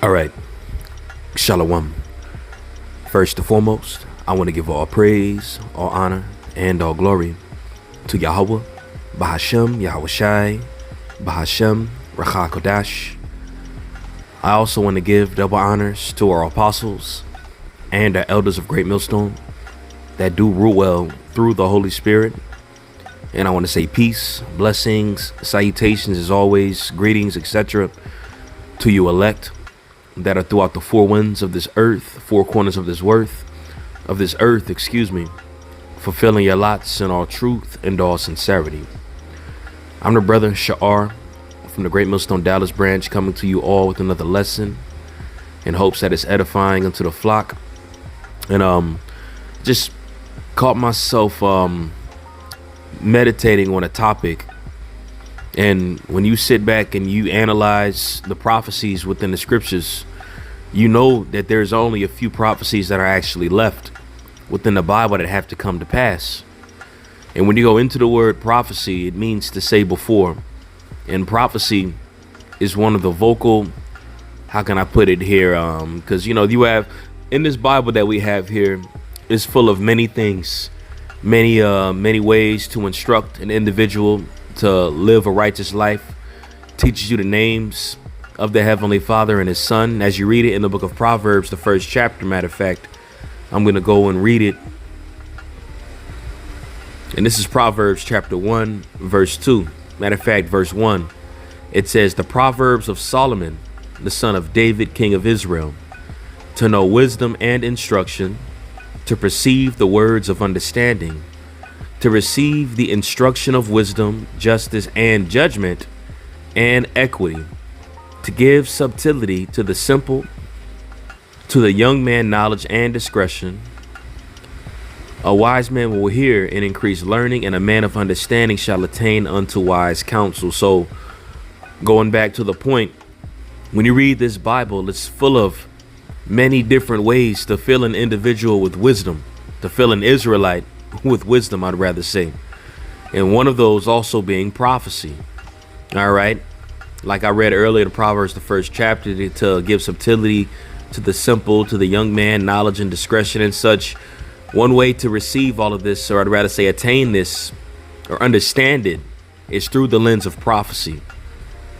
All right, Shalom. First and foremost, I want to give all praise, all honor, and all glory to Yahweh, Bahashem, Yahweh Shai, Bahashem, Racha Kodash. I also want to give double honors to our apostles and our elders of Great Millstone that do rule well through the Holy Spirit. And I want to say peace, blessings, salutations as always, greetings, etc. to you elect that are throughout the four winds of this earth, four corners of this earth, fulfilling your lots in all truth and all sincerity. I'm the brother Sha'ar from the Great Millstone Dallas branch, coming to you all with another lesson in hopes that it's edifying unto the flock. And just caught myself meditating on a topic. And when you sit back and you analyze the prophecies within the scriptures, you know that there's only a few prophecies that are actually left within the Bible that have to come to pass. And when you go into the word prophecy, it means to say before. And prophecy is one of the vocal, how can I put it here? Because, you have in this Bible that we have here is full of many things, many ways to instruct an individual to live a righteous life, teaches you the names of the Heavenly Father and His Son. As you read it in the book of Proverbs, the first chapter, matter of fact, I'm going to go and read it. And this is Proverbs chapter 1, verse 2. Matter of fact, verse 1. It says, the Proverbs of Solomon, the son of David, king of Israel, to know wisdom and instruction, to perceive the words of understanding, to receive the instruction of wisdom, justice, and judgment, and equity, to give subtlety to the simple, to the young man knowledge and discretion. A wise man will hear and increase learning, and a man of understanding shall attain unto wise counsel. So, going back to the point, when you read this Bible, it's full of many different ways to fill an individual with wisdom, to fill an Israelite with wisdom, I'd rather say. And one of those also being prophecy. All right. Like I read earlier, the Proverbs, the first chapter, to give subtlety to the simple, to the young man, knowledge and discretion and such. One way to receive all of this, or I'd rather say attain this or understand it, is through the lens of prophecy.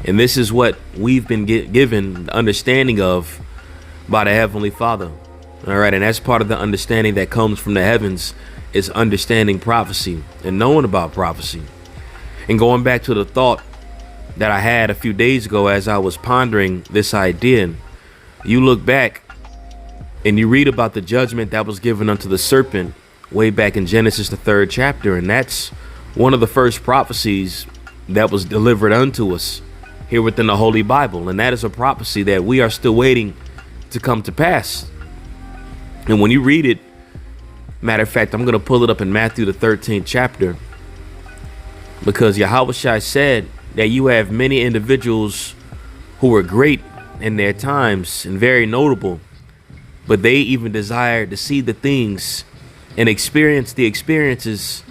And this is what we've been given the understanding of by the Heavenly Father. All right. And that's part of the understanding that comes from the heavens, is understanding prophecy and knowing about prophecy. And going back to the thought that I had a few days ago as I was pondering this idea, you look back and you read about the judgment that was given unto the serpent way back in Genesis, the 3rd chapter. And that's one of the first prophecies that was delivered unto us here within the Holy Bible. And that is a prophecy that we are still waiting to come to pass. And when you read it, matter of fact, I'm going to pull it up in Matthew, the 13th chapter, because Yahweh Shai said that you have many individuals who were great in their times and very notable, but they even desired to see the things and experience the experiences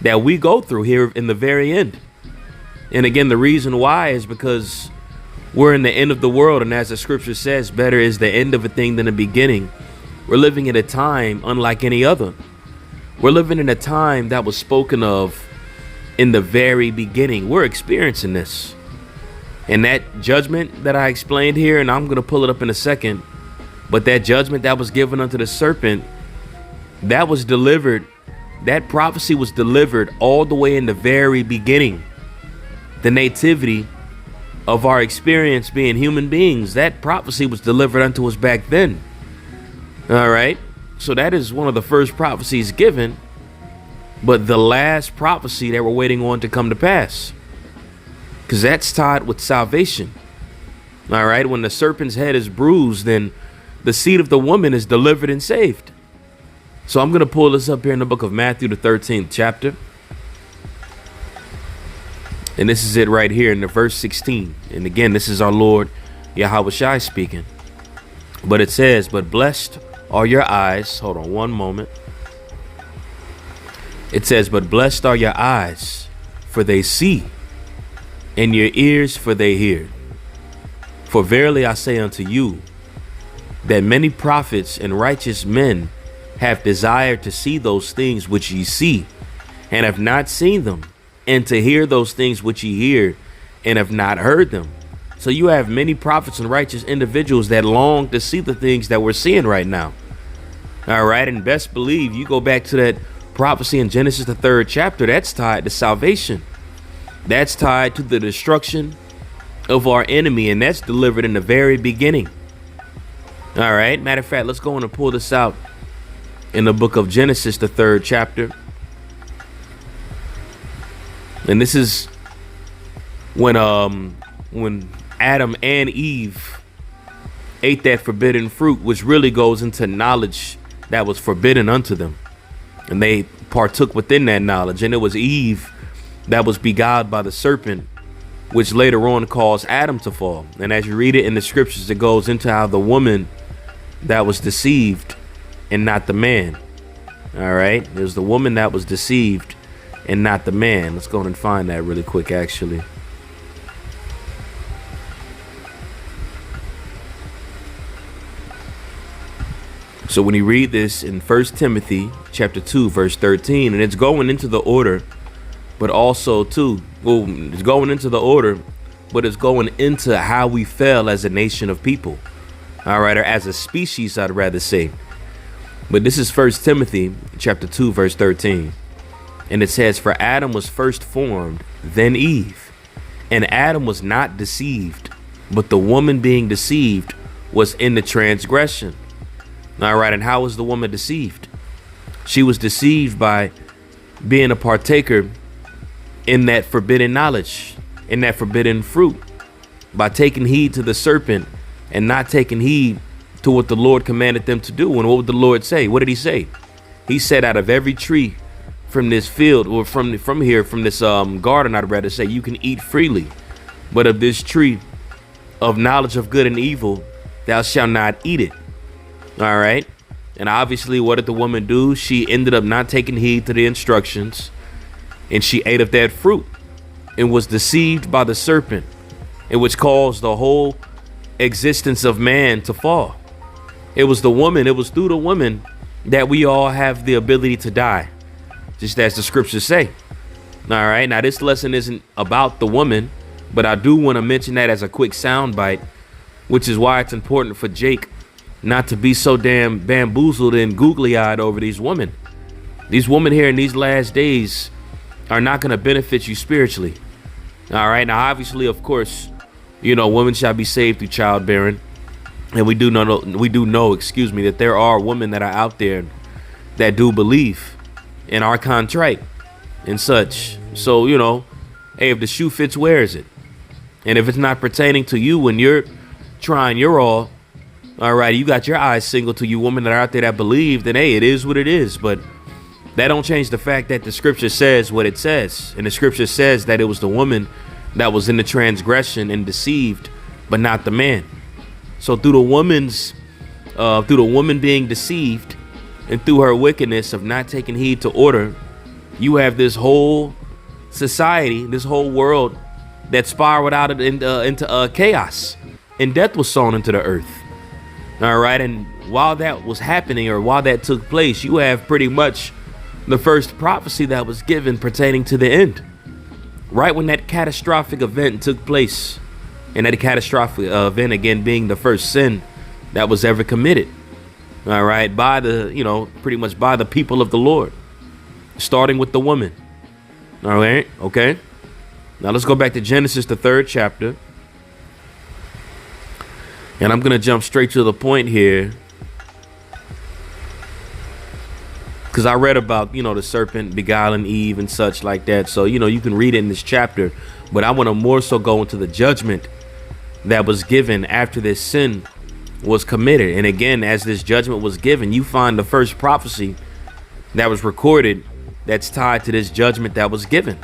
that we go through here in the very end. And again, the reason why is because we're in the end of the world. And as the scripture says, better is the end of a thing than the beginning. We're living in a time unlike any other. We're living in a time that was spoken of in the very beginning. We're experiencing this. And that judgment that I explained here, and I'm going to pull it up in a second, but that judgment that was given unto the serpent, that was delivered, that prophecy was delivered all the way in the very beginning. The nativity of our experience being human beings, that prophecy was delivered unto us back then. All right. So that is one of the first prophecies given, but the last prophecy that we're waiting on to come to pass, because that's tied with salvation. All right. When the serpent's head is bruised, then the seed of the woman is delivered and saved. So I'm going to pull this up here in the book of Matthew, the 13th chapter. And this is it right here in the verse 16. And again, this is our Lord Yahweh Shai speaking. But it says, but blessed are your eyes. Hold on one moment. It says, but blessed are your eyes, for they see, and your ears, for they hear. For verily I say unto you, that many prophets and righteous men have desired to see those things which ye see, and have not seen them, and to hear those things which ye hear, and have not heard them. So you have many prophets and righteous individuals that long to see the things that we're seeing right now. All right, and best believe you go back to that prophecy in Genesis, the 3rd chapter, that's tied to salvation. That's tied to the destruction of our enemy, and that's delivered in the very beginning. All right, matter of fact, let's go on and pull this out in the book of Genesis, the 3rd chapter. And this is when Adam and Eve ate that forbidden fruit, which really goes into knowledge that was forbidden unto them. And they partook within that knowledge. And it was Eve that was beguiled by the serpent, which later on caused Adam to fall. And as you read it in the scriptures, it goes into how the woman that was deceived and not the man. All right. It was the woman that was deceived and not the man. Let's go and find that really quick, actually. So when you read this in 1 Timothy chapter 2, verse 13, and it's going into the order, but also too, well, it's going into the order, but it's going into how we fell as a nation of people. All right, or as a species, I'd rather say. But this is 1 Timothy chapter 2, verse 13. And it says, for Adam was first formed, then Eve. And Adam was not deceived, but the woman being deceived was in the transgression. All right, and how was the woman deceived? She was deceived by being a partaker in that forbidden knowledge, in that forbidden fruit, by taking heed to the serpent and not taking heed to what the Lord commanded them to do. And what would the Lord say? What did he say? He said, out of every tree from this field, or from this garden, I'd rather say, you can eat freely, but of this tree of knowledge of good and evil, thou shalt not eat it. All right. And obviously, what did the woman do? She ended up not taking heed to the instructions, and she ate of that fruit and was deceived by the serpent, and which caused the whole existence of man to fall. It was the woman. It was through the woman that we all have the ability to die, just as the scriptures say. All right. Now, this lesson isn't about the woman, but I do want to mention that as a quick soundbite, which is why it's important for Jake not to be so damn bamboozled and googly-eyed over these women. These women here in these last days are not going to benefit you spiritually. All right. Now, obviously, of course, you know, women shall be saved through childbearing. And we do know, that there are women that are out there that do believe and are contrite and such. So, you know, hey, if the shoe fits, wears it. And if it's not pertaining to you when you're trying your all right, you got your eyes single to you women that are out there that believe, then hey, it is what it is. But that don't change the fact that the scripture says what it says. And the scripture says that it was the woman that was in the transgression and deceived, but not the man. So through the woman being deceived and through her wickedness of not taking heed to order, you have this whole society, this whole world that spiraled out into chaos, and death was sown into the earth. All right. And while that was happening, or while that took place, you have pretty much the first prophecy that was given pertaining to the end. Right when that catastrophic event took place, and that catastrophic event again being the first sin that was ever committed. All right. By pretty much by the people of the Lord, starting with the woman. All right. OK, now let's go back to Genesis, the 3rd chapter. And I'm going to jump straight to the point here, because I read about, the serpent beguiling Eve and such like that. So, you can read it in this chapter. But I want to more so go into the judgment that was given after this sin was committed. And again, as this judgment was given, you find the first prophecy that was recorded that's tied to this judgment that was given.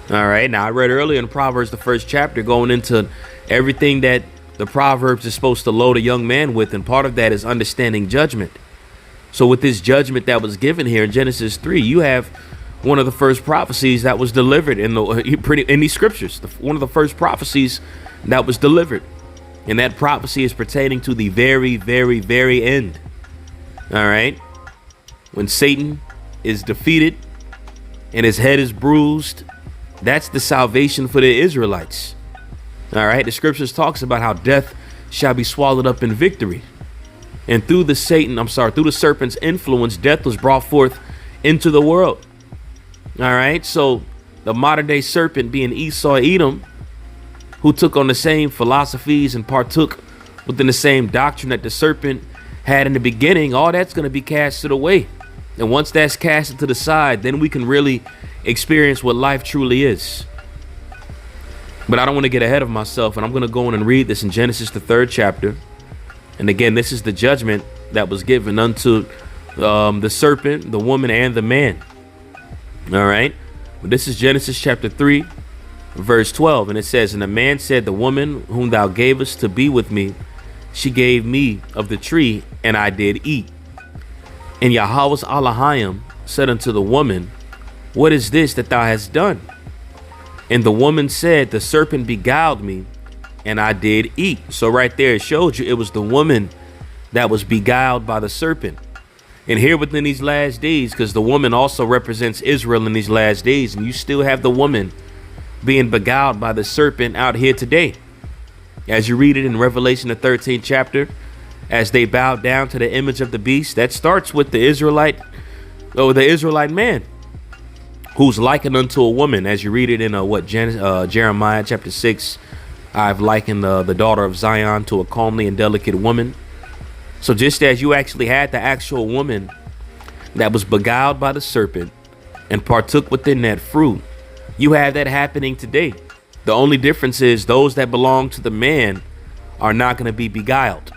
All right. Now, I read earlier in Proverbs, the 1st chapter, going into everything that the Proverbs is supposed to load a young man with, and part of that is understanding judgment. So with this judgment that was given here in Genesis 3, you have one of the first prophecies that was delivered in these scriptures. One of the first prophecies that was delivered. And that prophecy is pertaining to the very, very, very end. All right. When Satan is defeated and his head is bruised, that's the salvation for the Israelites. All right. The scriptures talks about how death shall be swallowed up in victory. And through the serpent's influence, death was brought forth into the world. All right. So the modern day serpent being Esau, Edom, who took on the same philosophies and partook within the same doctrine that the serpent had in the beginning, all that's going to be casted away. And once that's casted to the side, then we can really experience what life truly is. But I don't want to get ahead of myself, and I'm going to go on and read this in Genesis, the 3rd chapter. And again, this is the judgment that was given unto the serpent, the woman, and the man. All right. Well, this is Genesis chapter 3, verse 12. And it says, and the man said, the woman whom thou gavest to be with me, she gave me of the tree, and I did eat. And Yahweh Elohim said unto the woman, what is this that thou hast done? And the woman said, the serpent beguiled me, and I did eat. So right there, it showed you it was the woman that was beguiled by the serpent. And here within these last days, because the woman also represents Israel in these last days, and you still have the woman being beguiled by the serpent out here today. As you read it in Revelation, the 13th chapter, as they bow down to the image of the beast, that starts with the Israelite man, who's likened unto a woman. As you read it in Jeremiah chapter 6, I've likened the daughter of Zion to a comely and delicate woman. So just as you actually had the actual woman that was beguiled by the serpent and partook within that fruit, you have that happening today. The only difference is those that belong to the man are not going to be beguiled.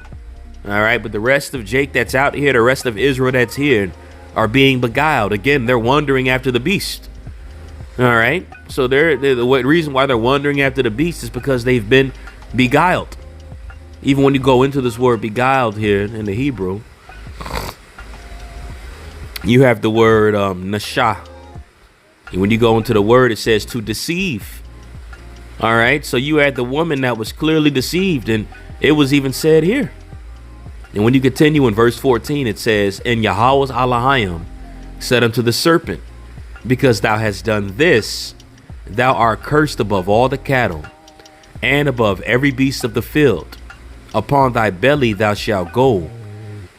All right. But the rest of Jake that's out here, the rest of Israel that's here, are being beguiled. Again, they're wandering after the beast. All right. So the reason why they're wandering after the beast is because they've been beguiled. Even when you go into this word beguiled here in the Hebrew, you have the word nasha. And when you go into the word, it says to deceive. All right. So you had the woman that was clearly deceived, and it was even said here. And when you continue in verse 14, it says, and Yahweh Elohim said unto the serpent, because thou hast done this, thou art cursed above all the cattle and above every beast of the field. Upon thy belly thou shalt go,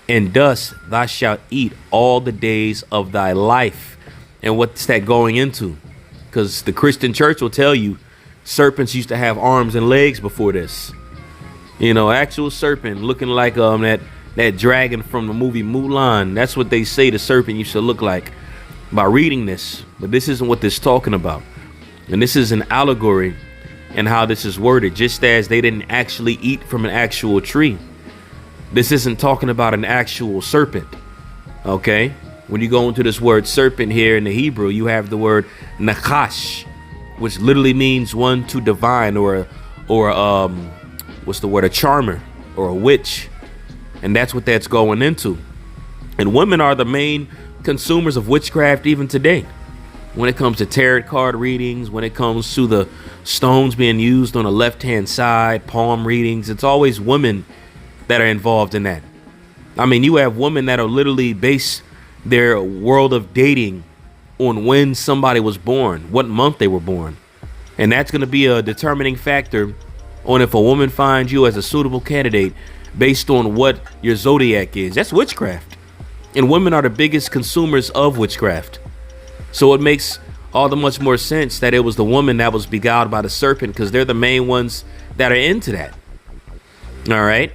and dust thou shalt eat all the days of thy life. And what's that going into? Because the Christian church will tell you serpents used to have arms and legs before this. You know, actual serpent looking like that dragon from the movie Mulan. That's what they say the serpent used to look like by reading this. But this isn't what this is talking about. And this is an allegory and how this is worded, just as they didn't actually eat from an actual tree. This isn't talking about an actual serpent. OK, when you go into this word serpent here in the Hebrew, you have the word nakash, which literally means one to divine, or what's the word, a charmer or a witch. And that's what that's going into. And women are the main consumers of witchcraft even today. When it comes to tarot card readings, when it comes to the stones being used on the left-hand side, palm readings, it's always women that are involved in that. I mean, you have women that are literally base their world of dating on when somebody was born, what month they were born. And that's going to be a determining factor on if a woman finds you as a suitable candidate based on what your zodiac is. That's witchcraft. And women are the biggest consumers of witchcraft. So it makes all the much more sense that it was the woman that was beguiled by the serpent, because they're the main ones that are into that. All right.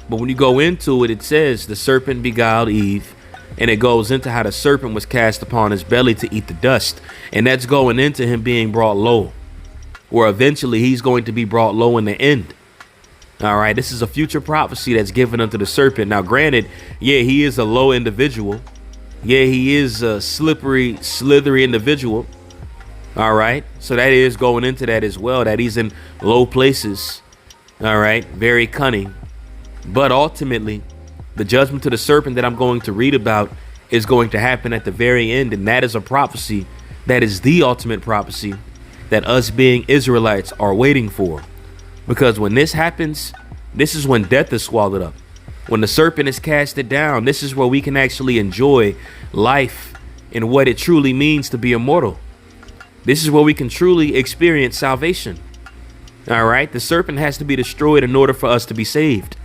But when you go into it, it says the serpent beguiled Eve, and it goes into how the serpent was cast upon his belly to eat the dust. And that's going into him being brought low, where eventually he's going to be brought low in the end. All right. This is a future prophecy that's given unto the serpent. Now, granted, yeah, he is a low individual. Yeah, he is a slippery, slithery individual. All right. So that is going into that as well, that he's in low places. All right. Very cunning. But ultimately, the judgment to the serpent that I'm going to read about is going to happen at the very end. And that is a prophecy that is the ultimate prophecy that us being Israelites are waiting for. Because when this happens, This is when death is swallowed up. When the serpent is casted down, this is where we can actually enjoy life and what it truly means to be immortal. This is where we can truly experience salvation. All right. The serpent has to be destroyed in order for us to be saved.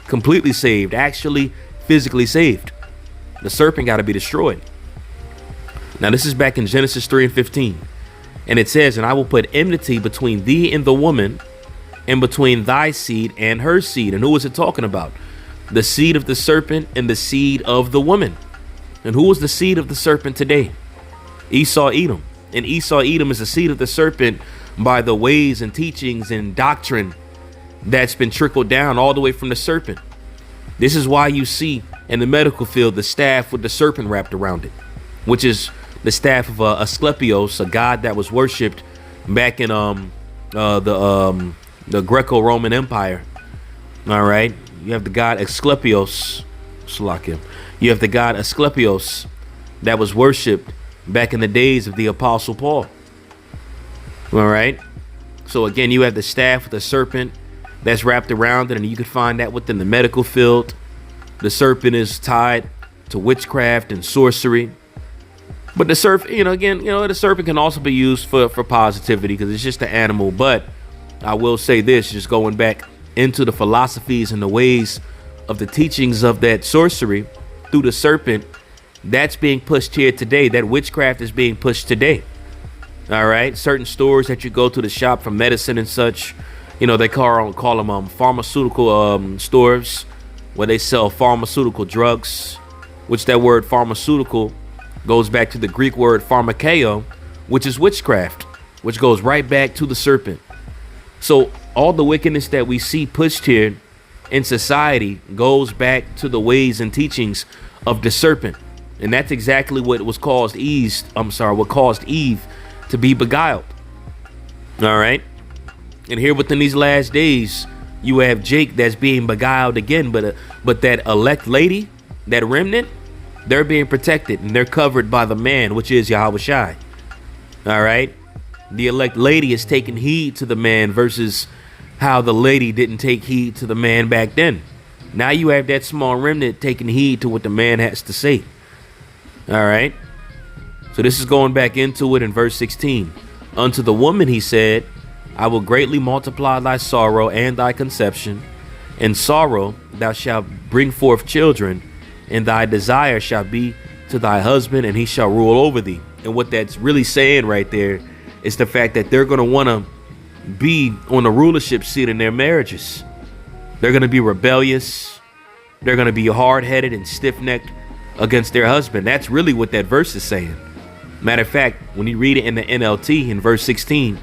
Completely saved, actually physically saved. The serpent got to be destroyed. Now, this is back in Genesis 3:15. And it says, and I will put enmity between thee and the woman, and between thy seed and her seed. And who is it talking about? The seed of the serpent and the seed of the woman. And who was the seed of the serpent today? Esau, Edom. And Esau, Edom is the seed of the serpent by the ways and teachings and doctrine that's been trickled down all the way from the serpent. This is why you see in the medical field the staff with the serpent wrapped around it, which is the staff of Asclepios, a god that was worshipped back in the Greco-Roman Empire. All right, you have the god Asclepios, Slakim. You have the god Asclepios that was worshipped back in the days of the Apostle Paul. All right, so again, you have the staff with the serpent that's wrapped around it, and you can find that within the medical field. The serpent is tied to witchcraft and sorcery. But the serpent, the serpent can also be used for positivity because it's just an animal. But I will say this, just going back into the philosophies and the ways of the teachings of that sorcery through the serpent, that's being pushed here today. That witchcraft is being pushed today. All right. Certain stores that you go to the shop for medicine and such, they call them pharmaceutical stores where they sell pharmaceutical drugs, which that word pharmaceutical goes back to the Greek word pharmakeo, which is witchcraft, which goes right back to the serpent. So all the wickedness that we see pushed here in society goes back to the ways and teachings of the serpent. And that's exactly what caused Eve to be beguiled. All right. And here within these last days, you have Jake that's being beguiled again. But that elect lady, that remnant, they're being protected and they're covered by the man, which is Yahweh Shai. All right. The elect lady is taking heed to the man versus how the lady didn't take heed to the man back then. Now you have that small remnant taking heed to what the man has to say. All right. So this is going back into it in verse 16. Unto the woman he said, I will greatly multiply thy sorrow and thy conception. In sorrow thou shalt bring forth children, and thy desire shall be to thy husband, and he shall rule over thee. And what that's really saying right there is the fact that they're going to want to be on the rulership seat in their marriages. They're going to be rebellious. They're going to be hard-headed and stiff-necked against their husband. That's really what that verse is saying. Matter of fact, when you read it in the NLT in verse 16,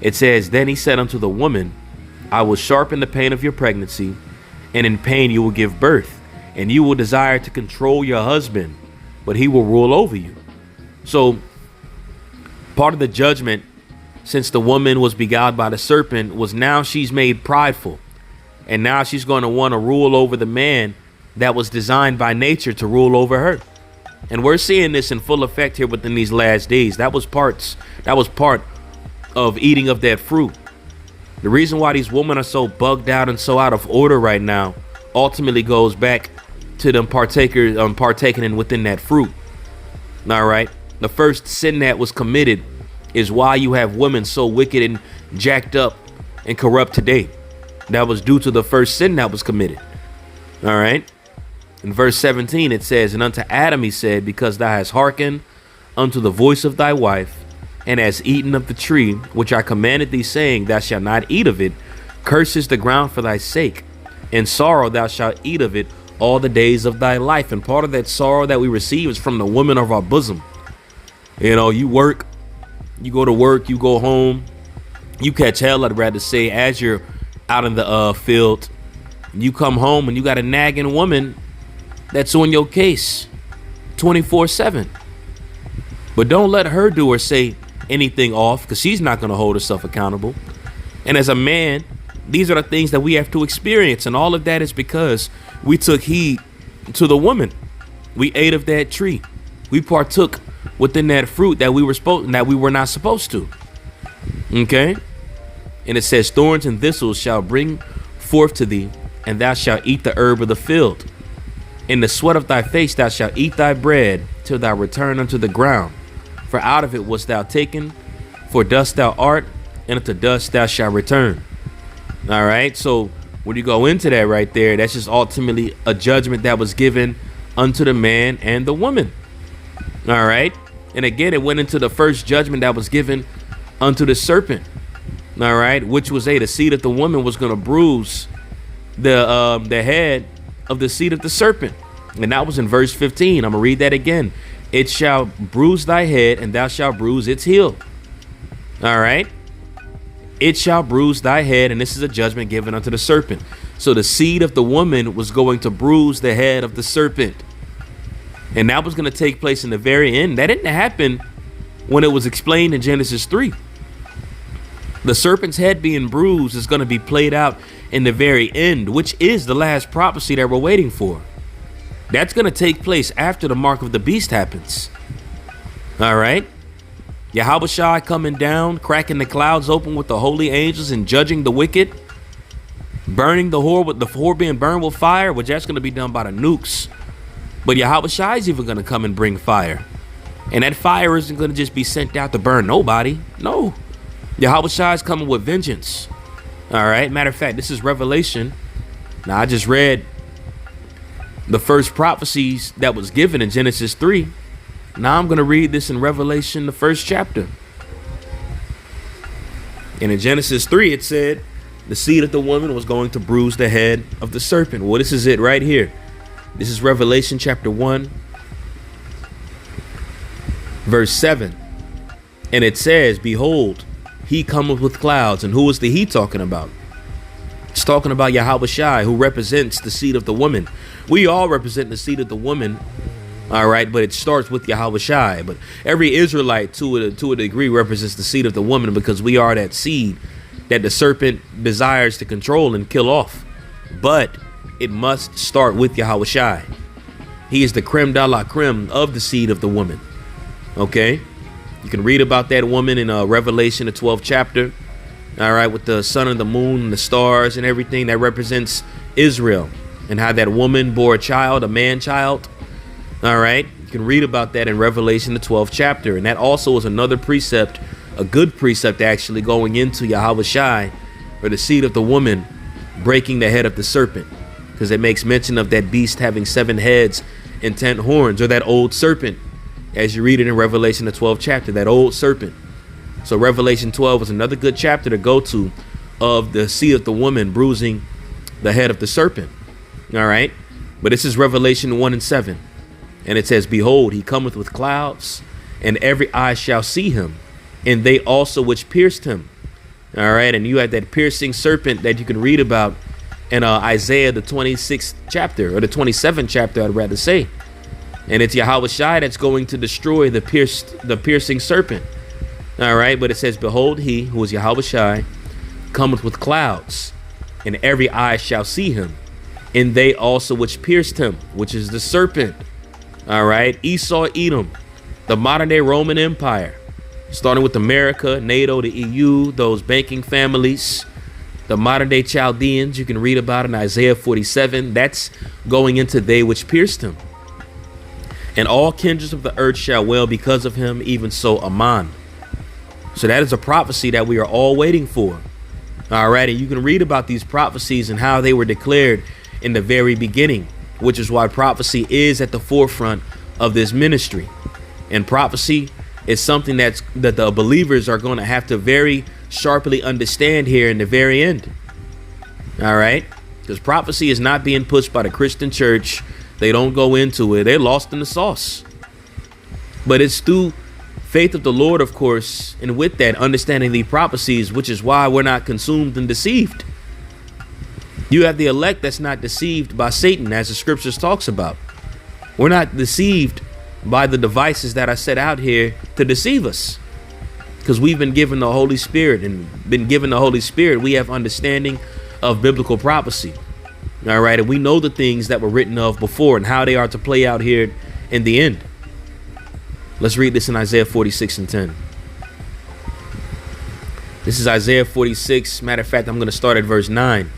it says, Then he said unto the woman, I will sharpen the pain of your pregnancy, and in pain you will give birth, and you will desire to control your husband, but he will rule over you. So part of the judgment, since the woman was beguiled by the serpent, was now she's made prideful. And now she's going to want to rule over the man that was designed by nature to rule over her. And we're seeing this in full effect here within these last days. That was part of eating of that fruit. The reason why these women are so bugged out and so out of order right now ultimately goes back to them partaking in within that fruit. All right. The first sin that was committed is why you have women so wicked and jacked up and corrupt today. That was due to the first sin that was committed. All right. In verse 17, it says, And unto Adam he said, Because thou hast hearkened unto the voice of thy wife, and hast eaten of the tree which I commanded thee, saying, Thou shalt not eat of it, curses the ground for thy sake. In sorrow thou shalt eat of it all the days of thy life. And part of that sorrow that we receive is from the women of our bosom. You work, you go to work, you go home, you catch hell, I'd rather say, as you're out in the field. You come home and you got a nagging woman that's on your case 24/7. But don't let her do or say anything off, because she's not going to hold herself accountable. And as a man, these are the things that we have to experience. And all of that is because we took heed to the woman. We ate of that tree. We partook within that fruit that we were not supposed to. Okay. And it says, Thorns and thistles shall bring forth to thee, and thou shalt eat the herb of the field. In the sweat of thy face thou shalt eat thy bread, till thou return unto the ground. For out of it wast thou taken, for dust thou art, and unto dust thou shalt return. All right, so when you go into that right there, that's just ultimately a judgment that was given unto the man and the woman. All right, and again, it went into the first judgment that was given unto the serpent. All right, which was the seed of the woman was going to bruise the head of the seed of the serpent. And that was in verse 15. I'm gonna read that again. It shall bruise thy head, and thou shalt bruise its heel. All right, it shall bruise thy head, and this is a judgment given unto the serpent. So the seed of the woman was going to bruise the head of the serpent, and that was going to take place in the very end. That didn't happen when it was explained in Genesis 3. The serpent's head being bruised is going to be played out in the very end, which is the last prophecy that we're waiting for. That's going to take place after the mark of the beast happens. All right. Yahushua coming down, cracking the clouds open with the holy angels and judging the wicked, burning the whore, with the whore being burned with fire, which that's going to be done by the nukes. But Yahushua is even going to come and bring fire. And that fire isn't going to just be sent out to burn nobody. No. Yahushua is coming with vengeance. All right. Matter of fact, this is Revelation. Now, I just read the first prophecies that was given in Genesis 3. Now I'm going to read this in Revelation, the first chapter. And in Genesis 3, it said the seed of the woman was going to bruise the head of the serpent. Well, this is it right here. This is Revelation chapter 1, verse 7. And it says, behold, he cometh with clouds. And who is the he talking about? It's talking about Yahushua, who represents the seed of the woman. We all represent the seed of the woman. All right, but it starts with Yahushua. But every Israelite to a degree represents the seed of the woman, because we are that seed that the serpent desires to control and kill off. But it must start with Yahushua. He is the creme de la creme of the seed of the woman. Okay, you can read about that woman in Revelation, the 12th chapter. All right, with the sun and the moon and the stars and everything that represents Israel, and how that woman bore a child, a man child. All right, you can read about that in Revelation, the 12th chapter. And that also is another precept, a good precept actually, going into Yahushua, or the seed of the woman breaking the head of the serpent, because it makes mention of that beast having 7 heads and 10 horns, or that old serpent, as you read it in Revelation, the 12th chapter, that old serpent. So Revelation 12 is another good chapter to go to, of the seed of the woman bruising the head of the serpent. All right, but this is Revelation 1 and 7. And it says, behold, he cometh with clouds, and every eye shall see him, and they also which pierced him. All right, and you had that piercing serpent that you can read about in Isaiah, the 26th chapter, or the 27th chapter, I'd rather say. And it's Yahushua that's going to destroy the piercing serpent. All right, but it says, behold, he, who is Yahushua, cometh with clouds, and every eye shall see him, and they also which pierced him, which is the serpent. All right, Esau, Edom, the modern day Roman Empire, starting with America, NATO, the EU, those banking families, the modern day Chaldeans, you can read about in Isaiah 47. That's going into they which pierced him. And all kindreds of the earth shall wail because of him, even so Aman. So that is a prophecy that we are all waiting for. All right, and you can read about these prophecies and how they were declared in the very beginning, which is why prophecy is at the forefront of this ministry. And prophecy is something that the believers are going to have to very sharply understand here in the very end. All right, because prophecy is not being pushed by the Christian church. They don't go into it. They're lost in the sauce. But it's through faith of the Lord, of course, and with that, understanding the prophecies, which is why we're not consumed and deceived. You have the elect that's not deceived by Satan, as the scriptures talks about. We're not deceived by the devices that are set out here to deceive us, because we've been given the Holy Spirit, and been given the Holy Spirit, we have understanding of biblical prophecy. All right, and we know the things that were written of before and how they are to play out here in the end. Let's read this in Isaiah 46 and 10. This is Isaiah 46. Matter of fact, I'm going to start at verse 9.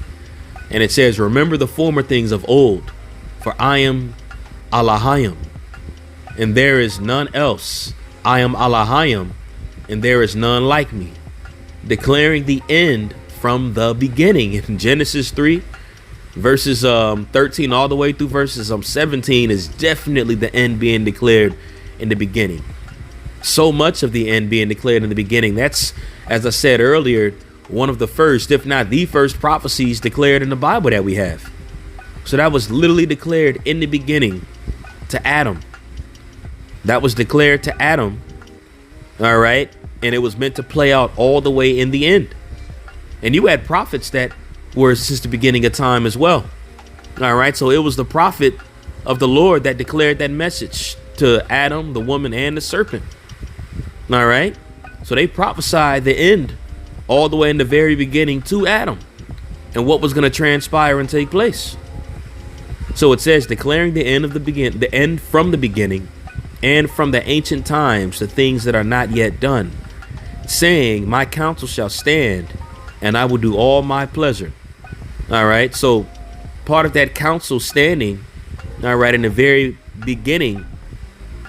And it says, remember the former things of old, for I am Allahayim, and there is none else. I am Allahayim, and there is none like me, declaring the end from the beginning. In Genesis 3, verses 13 all the way through verses 17 is definitely the end being declared in the beginning. So much of the end being declared in the beginning. That's, as I said earlier, one of the first, if not the first, prophecies declared in the Bible that we have. So that was literally declared in the beginning to Adam. That was declared to Adam. All right. And it was meant to play out all the way in the end. And you had prophets that were since the beginning of time as well. All right. So it was the prophet of the Lord that declared that message to Adam, the woman, and the serpent. All right. So they prophesied the end all the way in the very beginning to Adam and what was going to transpire and take place. So it says, declaring the end of the end from the beginning and from the ancient times, the things that are not yet done, saying, my counsel shall stand and I will do all my pleasure. All right. So part of that counsel standing, all right, in the very beginning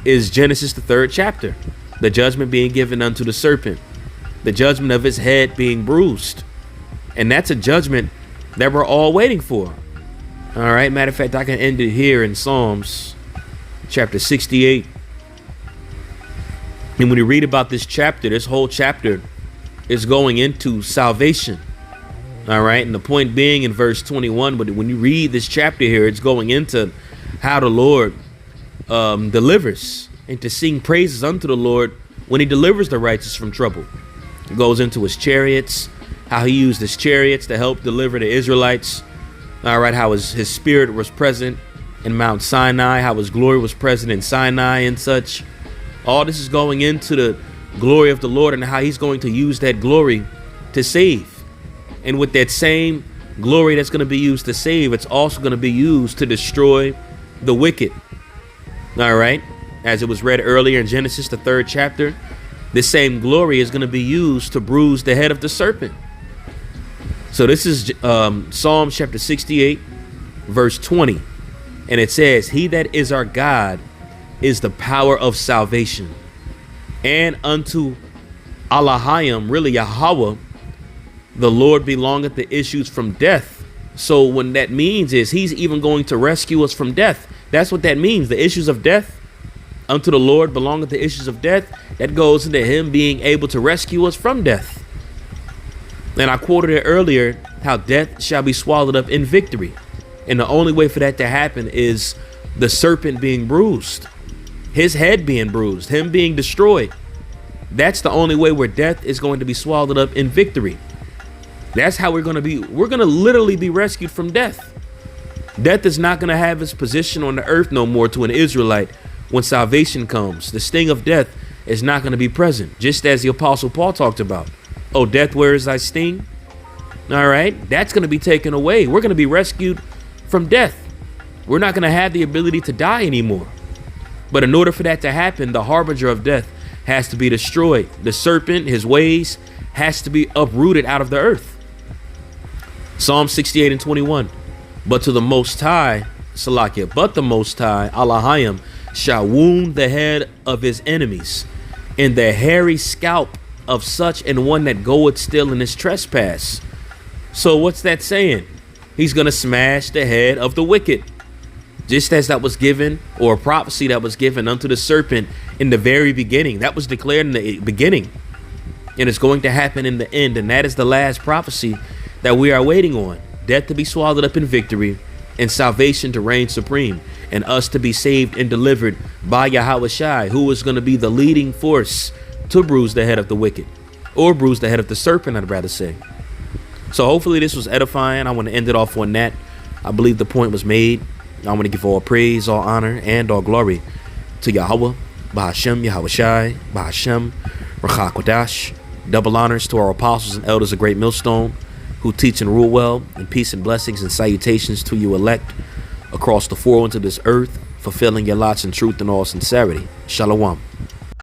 is Genesis, the 3rd chapter, the judgment being given unto the serpent, the judgment of his head being bruised. And that's a judgment that we're all waiting for. All right. Matter of fact, I can end it here in Psalms chapter 68. And when you read about this chapter, this whole chapter is going into salvation. All right. And the point being in verse 21, but when you read this chapter here, it's going into how the Lord delivers, and to sing praises unto the Lord when he delivers the righteous from trouble. It goes into his chariots, how he used his chariots to help deliver the Israelites. All right, how his spirit was present in Mount Sinai, how his glory was present in Sinai and such. All this is going into the glory of the Lord and how he's going to use that glory to save. And with that same glory that's going to be used to save, it's also going to be used to destroy the wicked. All right, as it was read earlier in Genesis, the 3rd chapter, this same glory is going to be used to bruise the head of the serpent. So this is Psalm chapter 68, verse 20. And it says, he that is our God is the power of salvation. And unto Allahayim, really Yahweh, the Lord belongeth the issues from death. So what that means is he's even going to rescue us from death. That's what that means. The issues of death. Unto the Lord belongeth the issues of death. That goes into him being able to rescue us from death. And I quoted it earlier, how death shall be swallowed up in victory. And the only way for that to happen is the serpent being bruised, his head being bruised, him being destroyed. That's the only way where death is going to be swallowed up in victory. That's how we're going to literally be rescued from death. Death is not going to have its position on the earth no more to an Israelite when salvation comes. The sting of death is not going to be present, just as the Apostle Paul talked about. Oh, death, where is thy sting? All right, that's going to be taken away. We're going to be rescued from death. We're not going to have the ability to die anymore. But in order for that to happen, the harbinger of death has to be destroyed. The serpent, his ways, has to be uprooted out of the earth. Psalm 68 and 21. But to the Most High, Salakia, but the Most High, Allahayim, shall wound the head of his enemies, and the hairy scalp of such an one that goeth still in his trespass. So what's that saying? He's going to smash the head of the wicked. Just as that was given, or a prophecy that was given unto the serpent in the very beginning. That was declared in the beginning. And it's going to happen in the end. And that is the last prophecy that we are waiting on. Death to be swallowed up in victory, and salvation to reign supreme, and us to be saved and delivered by Yahweh Shai, who is going to be the leading force to bruise the head of the wicked, or bruise the head of the serpent, I'd rather say. So hopefully this was edifying. I want to end it off on that. I believe the point was made. I want to give all praise, all honor, and all glory to Yahweh, Bahashem, Yahweh Shai, Bahashem, Rachak Wadash. Double honors to our apostles and elders of Great Millstone, who teach and rule well, and peace and blessings and salutations to you elect across the four winds of this earth, fulfilling your lots in truth and all sincerity. Shalom.